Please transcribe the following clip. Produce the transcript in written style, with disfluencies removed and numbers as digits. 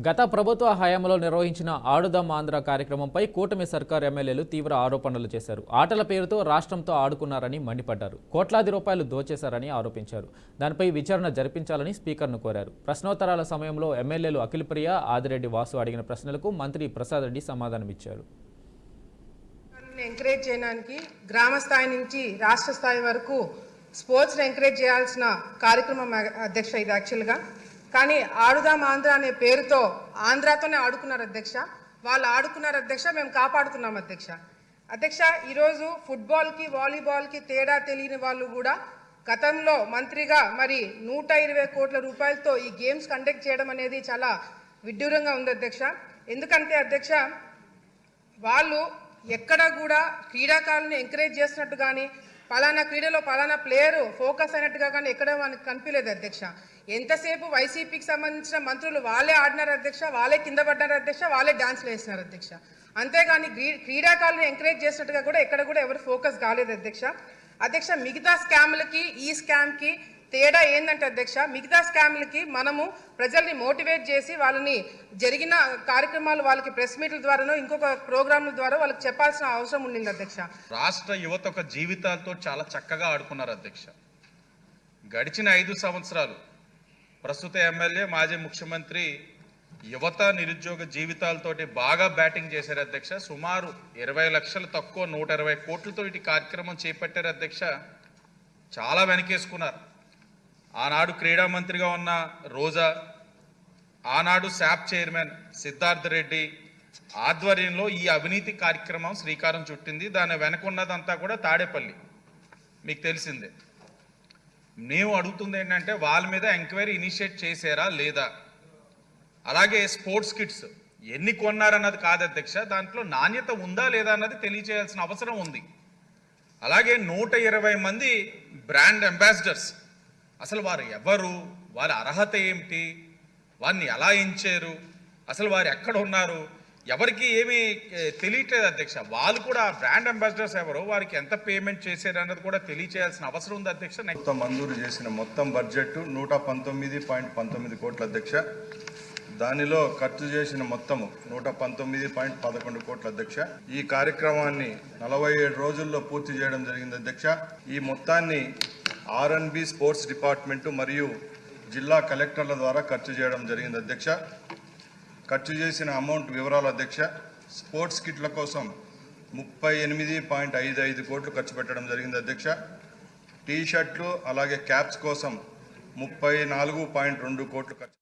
గత ప్రభుత్వ హయాంలో నిర్వహించిన ఆడుదాం ఆంధ్ర కార్యక్రమంపై కూటమి సర్కార్ ఎమ్మెల్యేలు తీవ్ర ఆరోపణలు చేశారు. ఆటల పేరుతో రాష్ట్రంతో ఆడుకున్నారని మండిపడ్డారు. కోట్లాది రూపాయలు దోచేశారని ఆరోపించారు. దానిపై విచారణ జరిపించాలని స్పీకర్ను కోరారు. ప్రశ్నోత్తరాల సమయంలో ఎమ్మెల్యేలు అఖిలప్రియ, ఆదిరెడ్డి వాసు అడిగిన ప్రశ్నలకు మంత్రి ప్రసాద్ రెడ్డి సమాధానమిచ్చారు. ఎంకరేజ్ చేయడానికి గ్రామ స్థాయి నుంచి రాష్ట్ర స్థాయి వరకు స్పోర్ట్స్ని ఎంకరేజ్ చేయాల్సిన కార్యక్రమం అధ్యక్ష. ఇది యాక్చువల్గా కానీ ఆడుదాం ఆంధ్ర అనే పేరుతో ఆంధ్రాతోనే ఆడుకున్నారు అధ్యక్ష. వాళ్ళు ఆడుకున్నారు అధ్యక్ష, మేము కాపాడుకున్నాం అధ్యక్ష. అధ్యక్ష, ఈరోజు ఫుట్బాల్కి వాలీబాల్కి తేడా తెలియని వాళ్ళు కూడా గతంలో మంత్రిగా మరి 120 కోట్ల రూపాయలతో ఈ గేమ్స్ కండక్ట్ చేయడం అనేది చాలా విడ్డూరంగా ఉంది అధ్యక్ష. ఎందుకంటే అధ్యక్ష, వాళ్ళు ఎక్కడ కూడా క్రీడాకారులను ఎంకరేజ్ చేసినట్టు కానీ పలానా క్రీడలో పలానా ప్లేయరు ఫోకస్ అయినట్టుగా కానీ ఎక్కడ మనకు కనిపించలేదు అధ్యక్ష. ఎంతసేపు వైసీపీకి సంబంధించిన మంత్రులు వాళ్ళే ఆడినారు అధ్యక్ష, వాళ్ళే కింద పడ్డారు అధ్యక్ష, వాళ్ళే డాన్స్లు వేసినారు అధ్యక్ష. అంతేగాని క్రీడాకారులను ఎంకరేజ్ చేసినట్టుగా కూడా ఎక్కడ కూడా ఎవరు ఫోకస్ కాలేదు అధ్యక్ష. అధ్యక్ష, మిగతా స్కామ్లకి ఈ స్కామ్కి తేడా ఏంటంటే అధ్యక్ష, మిగతా స్కామ్లకి మనము ప్రజల్ని మోటివేట్ చేసి వాళ్ళని జరిగిన కార్యక్రమాలు వాళ్ళకి ప్రెస్ మీట్ల ద్వారానో ఇంకొక ప్రోగ్రాంల ద్వారా వాళ్ళకి చెప్పాల్సిన అవసరం ఉండింది అధ్యక్ష. రాష్ట్ర యువత ఒక జీవితాలతో చాలా చక్కగా ఆడుకున్నారు అధ్యక్ష. గడిచిన 5 సంవత్సరాలు ప్రస్తుత ఎమ్మెల్యే మాజీ ముఖ్యమంత్రి యువత నిరుద్యోగ జీవితాలతోటి బాగా బ్యాటింగ్ చేశారు అధ్యక్ష. సుమారు 20 లక్షలు తక్కువ 120 కోట్లతో ఇటు కార్యక్రమం చేపట్టారు అధ్యక్ష. చాలా వెనకేసుకున్నారు. ఆనాడు క్రీడా మంత్రిగా ఉన్న రోజా, ఆనాడు శాప్ చైర్మన్ సిద్ధార్థ్ రెడ్డి ఆధ్వర్యంలో ఈ అవినీతి కార్యక్రమం శ్రీకారం చుట్టింది. దాని వెనకున్నదంతా కూడా తాడేపల్లి, మీకు తెలిసిందే. మేము అడుగుతుంది ఏంటంటే వాళ్ళ మీద ఎంక్వైరీ ఇనిషియేట్ చేశారా లేదా, అలాగే స్పోర్ట్స్ కిట్స్ ఎన్ని కొన్నారన్నది కాదు అధ్యక్ష, దాంట్లో నాణ్యత ఉందా లేదా అన్నది తెలియచేయాల్సిన అవసరం ఉంది. అలాగే 120 మంది బ్రాండ్ అంబాసిడర్స్, అసలు వారు ఎవరు, వారి అర్హత ఏమిటి, వారిని ఎలా ఎంచారు, అసలు వారు ఎక్కడ ఉన్నారు, ఎవరికి ఏమీ తెలియట్లేదు అధ్యక్ష. వాళ్ళు కూడా బ్రాండ్ అంబాసిడర్స్ ఎవరో, వారికి ఎంత పేమెంట్ చేశారు అన్నది కూడా తెలియచేయాల్సిన అవసరం ఉంది అధ్యక్ష. మంజూరు చేసిన మొత్తం బడ్జెట్ 119.19 కోట్ల అధ్యక్ష. దానిలో ఖర్చు చేసిన మొత్తము 119.11 కోట్ల అధ్యక్ష. ఈ కార్యక్రమాన్ని 47 రోజుల్లో పూర్తి చేయడం జరిగింది అధ్యక్ష. ఈ మొత్తాన్ని R&B స్పోర్ట్స్ డిపార్ట్మెంటు మరియు జిల్లా కలెక్టర్ల ద్వారా ఖర్చు చేయడం జరిగింది అధ్యక్ష. ఖర్చు చేసిన అమౌంట్ వివరాలు అధ్యక్ష. స్పోర్ట్స్ కిట్ల కోసం 38.55 కోట్లు ఖర్చు పెట్టడం జరిగింది అధ్యక్ష. టీ షర్ట్లు అలాగే క్యాప్స్ కోసం 34.2 కోట్లు ఖర్చు